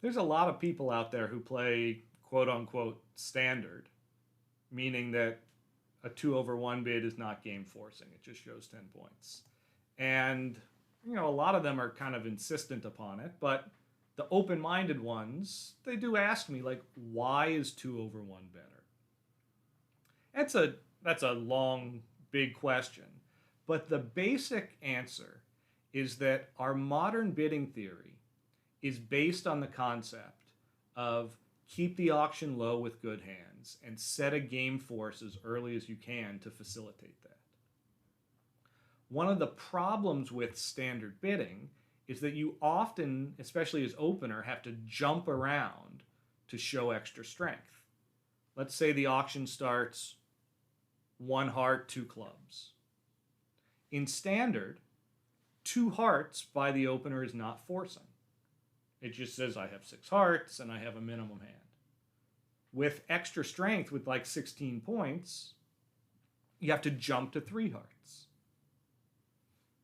there's a lot of people out there who play quote unquote standard, meaning that a 2/1 bid is not game forcing. It just shows 10 points. And, a lot of them are kind of insistent upon it, but the open minded ones, they do ask me, like, why is 2/1 better? That's a long, big question. But the basic answer is that our modern bidding theory is based on the concept of keep the auction low with good hands and set a game force as early as you can to facilitate that. One of the problems with standard bidding is that you often, especially as opener, have to jump around to show extra strength. Let's say the auction starts one heart, two clubs. In standard, two hearts by the opener is not forcing. It just says I have six hearts and I have a minimum hand. With extra strength, with like 16 points, you have to jump to three hearts.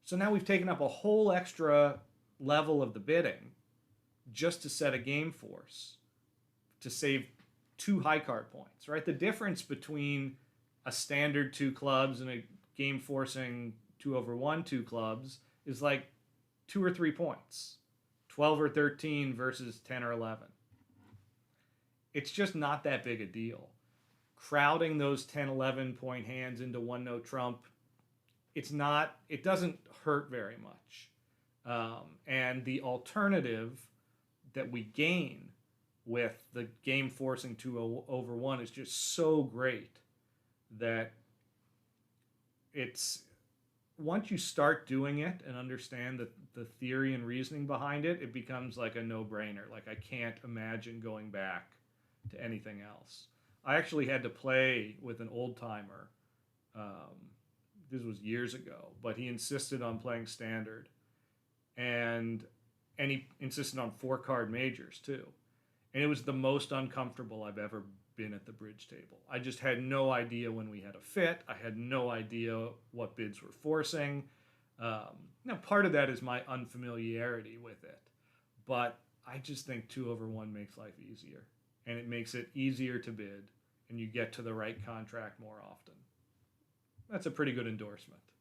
So now we've taken up a whole extra level of the bidding just to set a game force to save two high card points, right? The difference between a standard two clubs and a game forcing 2/1 two clubs is like 2 or 3 points. 12 or 13 versus 10 or 11. It's just not that big a deal. Crowding those 10, 11 point hands into one no trump, it doesn't hurt very much. And the alternative that we gain with the game forcing 2/1 is just so great that it's once you start doing it and understand the theory and reasoning behind it, it becomes like a no-brainer. Like I can't imagine going back to anything else. I actually had to play with an old timer. This was years ago, but he insisted on playing standard, and he insisted on 4 card majors too. And it was the most uncomfortable I've ever been at the bridge table. I just had no idea when we had a fit. I had no idea what bids were forcing. Now, part of that is my unfamiliarity with it, but I just think 2/1 makes life easier, and it makes it easier to bid, and you get to the right contract more often. That's a pretty good endorsement.